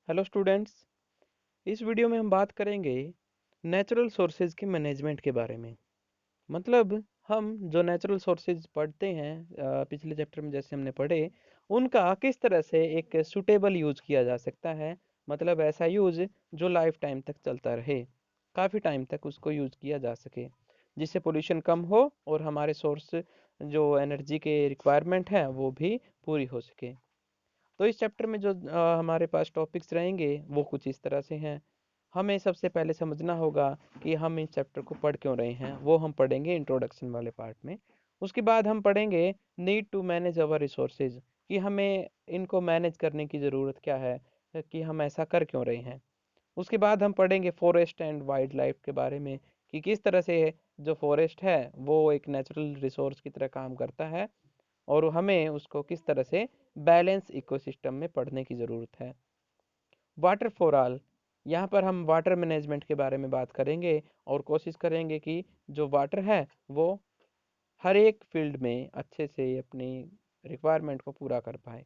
Hello students. इस video में हम बात करेंगे नेचुरल सोर्सेज के मैनेजमेंट के बारे में। मतलब हम जो नेचुरल सोर्सेज पढ़ते हैं पिछले चैप्टर में जैसे हमने पढ़े, उनका किस तरह से एक सूटेबल यूज किया जा सकता है। मतलब ऐसा यूज जो लाइफ टाइम तक चलता रहे, काफ़ी टाइम तक उसको यूज किया जा सके, जिससे पोल्यूशन कम हो और हमारे सोर्स जो एनर्जी के रिक्वायरमेंट है वो भी पूरी हो सके। तो इस चैप्टर में जो हमारे पास टॉपिक्स रहेंगे वो कुछ इस तरह से हैं। हमें सबसे पहले समझना होगा कि हम इस चैप्टर को पढ़ क्यों रहे हैं, वो हम पढ़ेंगे इंट्रोडक्शन वाले पार्ट में। उसके बाद हम पढ़ेंगे need to manage our resources, कि हमें इनको मैनेज करने की ज़रूरत क्या है, कि हम ऐसा कर क्यों रहे हैं। उसके बाद हम पढ़ेंगे फॉरेस्ट एंड वाइल्ड लाइफ के बारे में, कि किस तरह से जो फॉरेस्ट है वो एक नेचुरल रिसोर्स की तरह काम करता है और हमें उसको किस तरह से बैलेंस इकोसिस्टम में पढ़ने की ज़रूरत है। वाटर फॉर ऑल, यहाँ पर हम वाटर मैनेजमेंट के बारे में बात करेंगे और कोशिश करेंगे कि जो वाटर है वो हर एक फील्ड में अच्छे से अपनी रिक्वायरमेंट को पूरा कर पाए।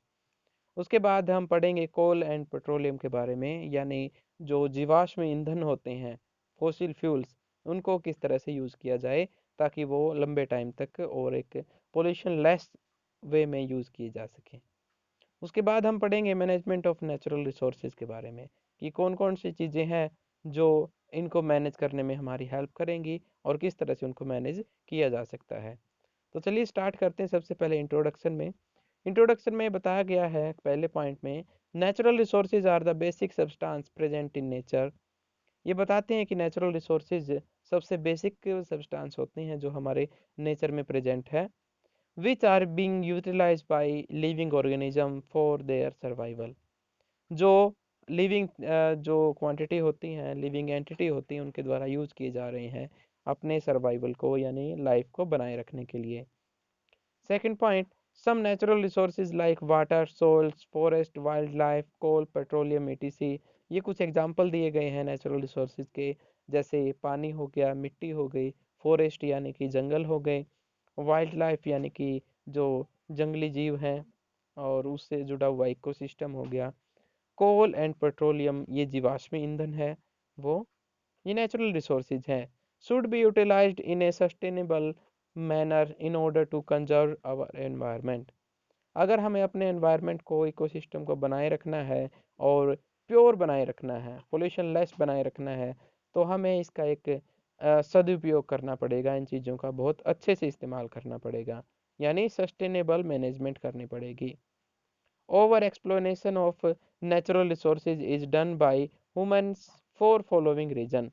उसके बाद हम पढ़ेंगे कोल एंड पेट्रोलियम के बारे में, यानी जो जीवाश्म ईंधन होते हैं, फॉसिल फ्यूल्स, उनको किस तरह से यूज़ किया जाए ताकि वो लंबे टाइम तक और एक पोल्यूशन लेस वे में यूज़ किए जा सके। उसके बाद हम पढ़ेंगे मैनेजमेंट ऑफ नेचुरल रिसोर्सेज के बारे में, कि कौन कौन सी चीज़ें हैं जो इनको मैनेज करने में हमारी हेल्प करेंगी और किस तरह से उनको मैनेज किया जा सकता है। तो चलिए स्टार्ट करते हैं। सबसे पहले इंट्रोडक्शन में बताया गया है पहले पॉइंट में, natural resources are the basic substance present in nature. ये बताते हैं कि नेचुरल रिसोर्सेज सबसे बेसिक सब्सटेंस होते हैं जो हमारे नेचर में प्रेजेंट है, which are being utilized by living organism for their survival। जो लिविंग जो क्वांटिटी होती हैं, लिविंग एंटिटी होती हैं, उनके द्वारा यूज किए जा रहे हैं अपने सर्वाइवल को यानी लाइफ को बनाए रखने के लिए। Second point, some natural resources like water, soils, forest, wildlife, coal, petroleum, ETC. ये कुछ एग्जांपल दिए गए हैं नेचुरल रिसोर्सेज के, जैसे पानी हो गया, मिट्टी हो गई, फॉरेस्ट यानी कि जंगल हो गए, वाइल्ड लाइफ यानी कि जो जंगली जीव हैं और उससे जुड़ा हुआ इकोसिस्टम हो गया, कोल एंड पेट्रोलियम ये जीवाश्म ईंधन है वो, ये नेचुरल रिसोर्सेज हैं, should be utilized in a sustainable manner in order to conserve our environment. अगर हमें अपने एनवायरनमेंट को, इकोसिस्टम को बनाए रखना है और प्योर बनाए रखना है, पोल्यूशन लेस बनाए रखना है, तो हमें इसका एक सदुपयोग करना पड़ेगा, इन चीज़ों का बहुत अच्छे से इस्तेमाल करना पड़ेगा, यानी सस्टेनेबल मैनेजमेंट करनी पड़ेगी। Over exploitation of natural resources is done by humans for following reason.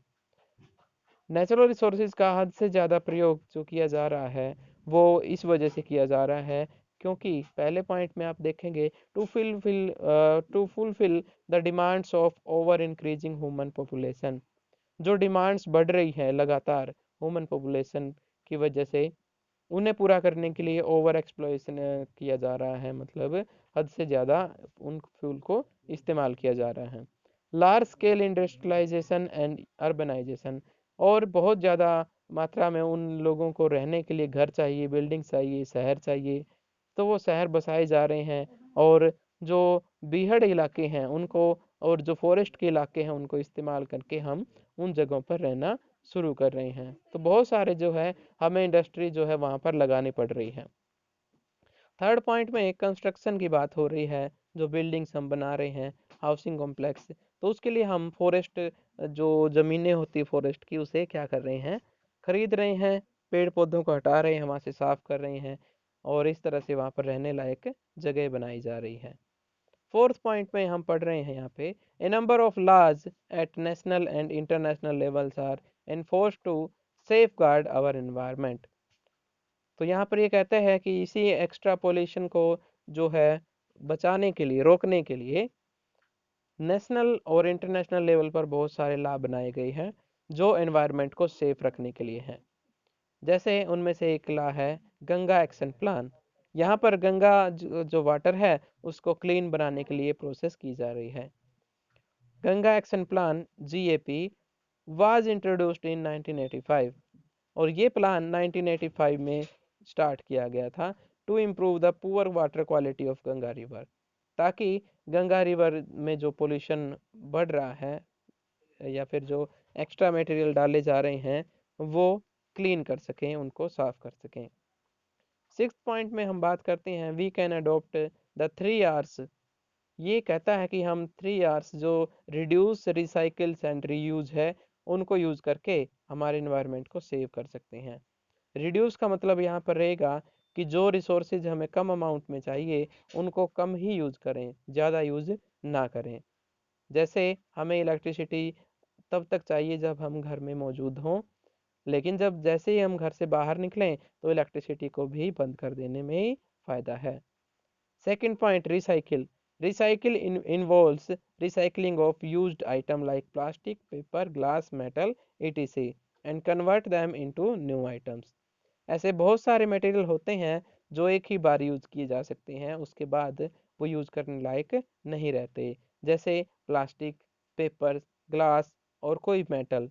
Natural resources का हद से ज़्यादा प्रयोग जो किया जा रहा है वो इस वजह से किया जा रहा है क्योंकि पहले पॉइंट में आप देखेंगे, to fulfill the demands of over increasing human population. जो डिमांड्स बढ़ रही है लगातार ह्यूमन पॉपुलेशन की वजह से, उन्हें पूरा करने के लिए ओवर एक्सप्लॉयशन किया जा रहा है, मतलब हद से ज़्यादा उन फ्यूल को इस्तेमाल किया जा रहा है। Large scale industrialization and urbanization, और बहुत ज़्यादा मात्रा में उन लोगों को रहने के लिए घर चाहिए, बिल्डिंग चाहिए, शहर चाहिए, तो वो शहर बसाए जा रहे हैं और जो बीहड़ इलाके हैं उनको और जो फॉरेस्ट के इलाके हैं उनको इस्तेमाल करके हम उन जगहों पर रहना शुरू कर रहे हैं। तो बहुत सारे जो है हमें इंडस्ट्री जो है वहाँ पर लगानी पड़ रही है। थर्ड पॉइंट में कंस्ट्रक्शन की बात हो रही है, जो बिल्डिंग्स हम बना रहे हैं, हाउसिंग कॉम्प्लेक्स, तो उसके लिए हम फॉरेस्ट, जो ज़मीनें होती है फॉरेस्ट की, उसे क्या कर रहे हैं, खरीद रहे हैं, पेड़ पौधों को हटा रहे हैं, वहाँ से साफ कर रहे हैं और इस तरह से वहाँ पर रहने लायक जगह बनाई जा रही है। फोर्थ पॉइंट में हम पढ़ रहे हैं यहाँ पे, a number of laws at national and international levels are enforced to safeguard our environment. तो यहाँ पर ये कहते हैं कि इसी एक्स्ट्रापोलेशन को जो है बचाने के लिए, रोकने के लिए नेशनल और इंटरनेशनल लेवल पर बहुत सारे लॉ बनाए गए हैं जो एनवायरनमेंट को सेफ रखने के लिए हैं। जैसे उनमें से एक लॉ है गंगा एक्शन प्लान। यहाँ पर गंगा जो वाटर है उसको क्लीन बनाने के लिए प्रोसेस की जा रही है। Ganga action plan GAP was introduced in 1985, और ये प्लान 1985 में स्टार्ट किया गया था to improve the poor water quality of Ganga river, ताकि गंगा रिवर में जो पोल्यूशन बढ़ रहा है या फिर जो एक्स्ट्रा मटेरियल डाले जा रहे हैं वो क्लीन कर सकें, उनको साफ कर सकें। सिक्स्थ पॉइंट में हम बात करते हैं we can adopt the 3 Rs। ये कहता है कि हम 3 Rs जो रिड्यूस, रिसाइकिल्स एंड रीयूज है, उनको यूज करके हमारे इन्वायरमेंट को सेव कर सकते हैं। रिड्यूस का मतलब यहाँ पर रहेगा कि जो रिसोर्सेज हमें कम अमाउंट में चाहिए उनको कम ही यूज करें, ज़्यादा यूज ना करें। जैसे हमें इलेक्ट्रिसिटी तब तक चाहिए जब हम घर में मौजूद हों, लेकिन जब जैसे ही हम घर से बाहर निकलें तो इलेक्ट्रिसिटी को भी बंद कर देने में ही फायदा है। Second point, recycle. Recycle involves recycling of used item like plastic, paper, glass, metal, etc. and convert them into new items। ऐसे बहुत सारे मटेरियल होते हैं जो एक ही बार यूज किए जा सकते हैं, उसके बाद वो यूज करने लायक नहीं रहते, जैसे प्लास्टिक, पेपर, ग्लास और कोई मेटल।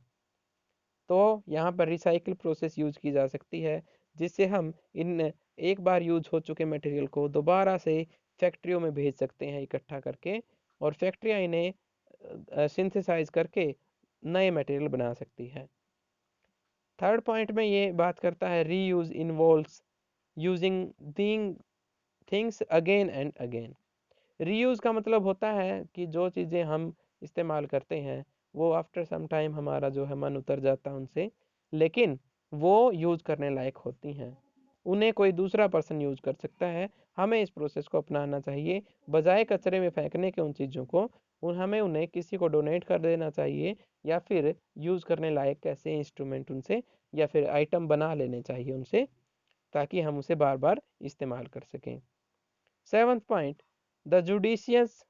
तो यहाँ पर रिसाइकिल प्रोसेस यूज की जा सकती है, जिससे हम इन एक बार यूज हो चुके मटेरियल को दोबारा से फैक्ट्रियों में भेज सकते हैं इकट्ठा करके, और फैक्ट्रियाँ इन्हें सिंथेसाइज करके नए मटेरियल बना सकती है। थर्ड पॉइंट में ये बात करता है reuse involves using things again and again. Reuse का मतलब होता है कि जो चीज़ें हम इस्तेमाल करते हैं वो आफ्टर सम टाइम हमारा जो है मन उतर जाता है उनसे, लेकिन वो यूज करने लायक होती हैं, उन्हें कोई दूसरा पर्सन यूज कर सकता है। हमें इस प्रोसेस को अपनाना चाहिए, बजाय कचरे में फेंकने के उन चीज़ों को हमें उन्हें किसी को डोनेट कर देना चाहिए, या फिर यूज करने लायक ऐसे इंस्ट्रूमेंट उनसे या फिर आइटम बना लेने चाहिए उनसे, ताकि हम उसे बार बार इस्तेमाल कर सकें। Seventh point, the judicious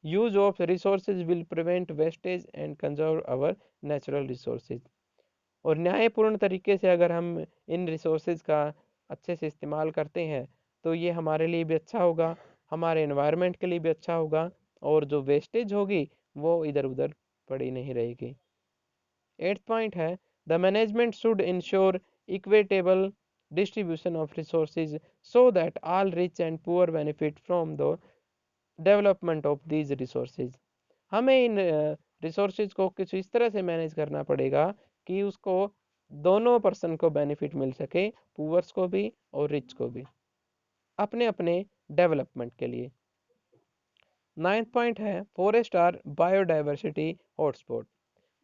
use of resources will prevent wastage and conserve our natural resources. और न्यायपूर्ण तरीके से अगर हम इन रिसोर्सेज का अच्छे से इस्तेमाल करते हैं तो ये हमारे लिए भी अच्छा होगा, हमारे एनवायरनमेंट के लिए भी अच्छा होगा, और जो वेस्टेज होगी वो इधर उधर पड़ी नहीं रहेगी। एट्थ पॉइंट है the management should ensure equitable distribution of resources so that all rich and poor benefit from the development of these resources. हमें इन रिसोर्सेज को कुछ इस तरह से मैनेज करना पड़ेगा कि उसको दोनों पर्सन को बेनिफिट मिल सके, पुअर्स को भी और रिच को भी, अपने अपने डेवलपमेंट के लिए। नाइन्थ पॉइंट है forest are biodiversity hotspot.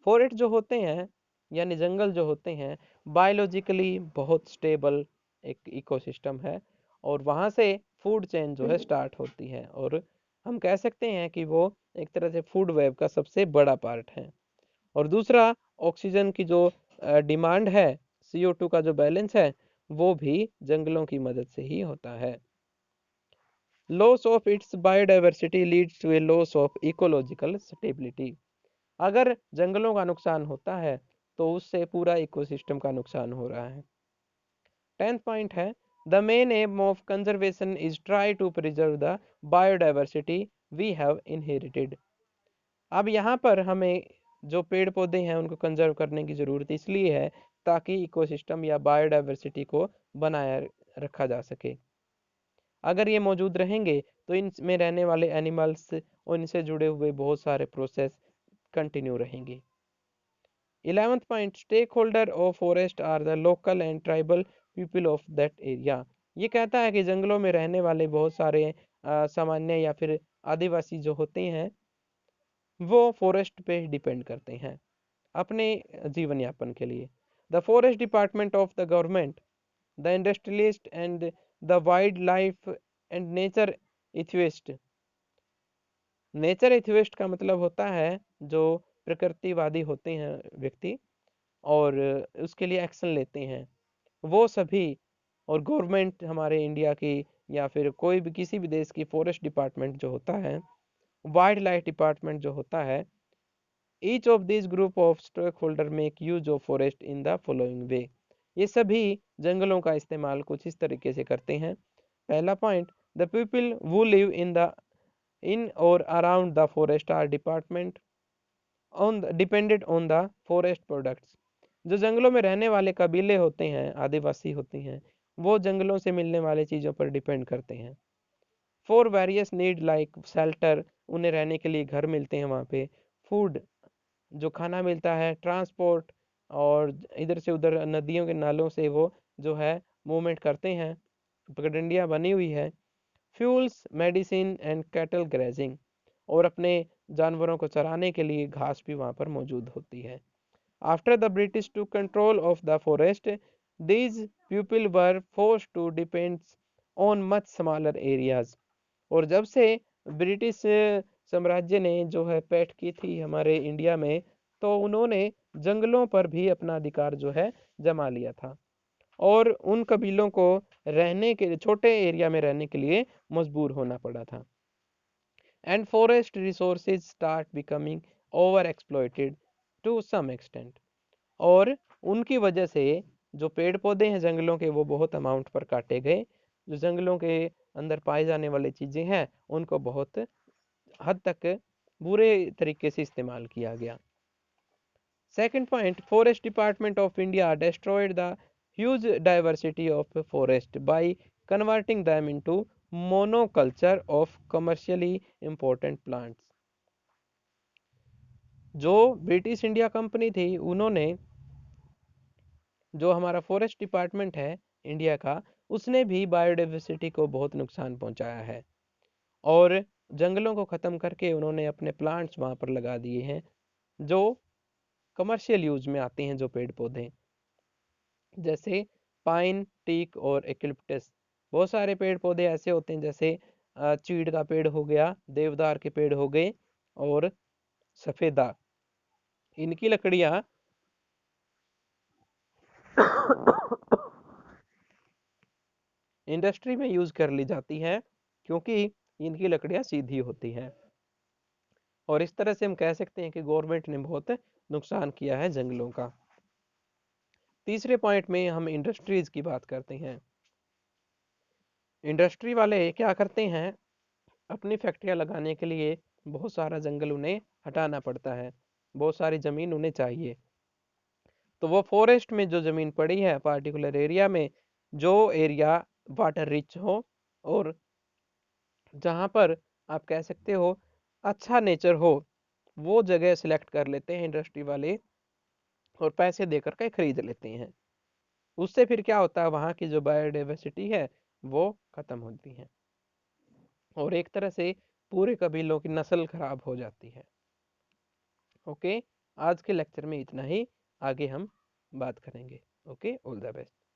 Forest जो होते हैं यानी जंगल जो होते हैं, बायोलॉजिकली बहुत स्टेबल एक इकोसिस्टम है, और वहाँ से फूड चेन जो है स्टार्ट होती है, और हम कह सकते हैं कि वो एक तरह से फूड वेब का सबसे बड़ा पार्ट है। और दूसरा, ऑक्सीजन की जो डिमांड है, CO2 का जो बैलेंस है, वो भी जंगलों की मदद से ही होता है। Loss of its biodiversity leads to a loss of ecological stability. अगर जंगलों का नुकसान होता है तो उससे पूरा इकोसिस्टम का नुकसान हो रहा है। 10th पॉइंट है the main aim of conservation is try to preserve the biodiversity we have inherited. अब यहाँ पर हमें जो पेड़ पौधे हैं उनको कंजर्व करने की ज़रूरत इसलिए है ताकि इकोसिस्टम या बायोडाइवर्सिटी को बनाया रखा जा सके। अगर ये मौजूद रहेंगे तो इनमें रहने वाले एनिमल्स और इनसे जुड़े हुए बहुत सारे प्रोसेस कंटिन्यू रहेंगे। 11th point, stake holder of forest are the local and tribal people of that area. ये कहता है कि जंगलों में रहने वाले बहुत सारे सामान्य या फिर आदिवासी जो होते हैं वो फॉरेस्ट पे डिपेंड करते हैं अपने जीवन यापन के लिए। The forest department of the government, the industrialist and the wildlife and nature activist. Nature activist का मतलब होता है जो प्रकृतिवादी होते हैं व्यक्ति और उसके लिए एक्शन लेते हैं, वो सभी, और गवर्नमेंट हमारे इंडिया की या फिर कोई भी किसी भी देश की फॉरेस्ट डिपार्टमेंट जो होता है, वाइल्ड लाइफ डिपार्टमेंट जो होता है, each of this group of stake holder make use of forest in the following way. ये सभी जंगलों का इस्तेमाल कुछ इस तरीके से करते हैं। पहला point, the people who live in और around the forest are department on depended on the forest products. जो जंगलों में रहने वाले कबीले होते हैं, आदिवासी होते हैं, वो जंगलों से मिलने वाली चीज़ों पर डिपेंड करते हैं for various need like shelter, उन्हें रहने के लिए घर मिलते हैं वहाँ पे, फूड जो खाना मिलता है, ट्रांसपोर्ट, और इधर से उधर नदियों के नालों से वो जो है मूवमेंट करते हैं, पगडंडियाँ बनी हुई है। Fuels, medicine and cattle grazing, और अपने जानवरों को चराने के लिए घास भी वहाँ पर मौजूद होती है। After the British took control of the forest, these people were forced to depend on much smaller areas. और जब से ब्रिटिश साम्राज्य ने जो है पैठ की थी हमारे इंडिया में, तो उन्होंने जंगलों पर भी अपना अधिकार जो है जमा लिया था, और उन कबीलों को रहने के छोटे एरिया में रहने के लिए मजबूर होना पड़ा था। And forest resources start becoming over exploited to some extent, और उनकी वजह से जो पेड़ पौधे हैं जंगलों के वो बहुत अमाउंट पर काटे गए, जो जंगलों के अंदर पाए जाने वाली चीज़ें हैं उनको बहुत हद तक बुरे तरीके से इस्तेमाल किया गया। Second point, forest department of India destroyed the huge diversity of forest by converting them into monoculture of commercially important plants। जो ब्रिटिश इंडिया कंपनी थी उन्होंने जो हमारा फॉरेस्ट डिपार्टमेंट है इंडिया का, उसने भी बायोडाइवर्सिटी को बहुत नुकसान पहुंचाया है, और जंगलों को ख़त्म करके उन्होंने अपने प्लांट्स वहाँ पर लगा दिए हैं जो कमर्शियल यूज में आते हैं, जो पेड़ पौधे जैसे पाइन, टीक और एक्लिप्टस। बहुत सारे पेड़ पौधे ऐसे होते हैं जैसे चीड़ का पेड़ हो गया, देवदार के पेड़ हो गए, और सफ़ेदा। इनकी लकड़ियाँ इंडस्ट्री में यूज कर ली जाती हैं क्योंकि इनकी लकड़ियाँ सीधी होती हैं, और इस तरह से हम कह सकते हैं कि गवर्नमेंट ने बहुत नुकसान किया है जंगलों का। तीसरे पॉइंट में हम इंडस्ट्रीज की बात करते हैं। इंडस्ट्री वाले क्या करते हैं, अपनी फैक्ट्रियाँ लगाने के लिए बहुत सारा जंगल उन्हें हटाना पड़ता है, बहुत सारी ज़मीन उन्हें चाहिए, तो वो फॉरेस्ट में जो ज़मीन पड़ी है पार्टिकुलर एरिया में, जो एरिया वाटर रिच हो और जहाँ पर आप कह सकते हो अच्छा नेचर हो, वो जगह सिलेक्ट कर लेते हैं इंडस्ट्री वाले, और पैसे देकर के खरीद लेते हैं। उससे फिर क्या होता है, वहाँ की जो बायोडाइवर्सिटी है वो खत्म होती है, और एक तरह से पूरे कबीलों की नस्ल खराब हो जाती है। ओके, आज के लेक्चर में इतना ही, आगे हम बात करेंगे। Okay, all the best.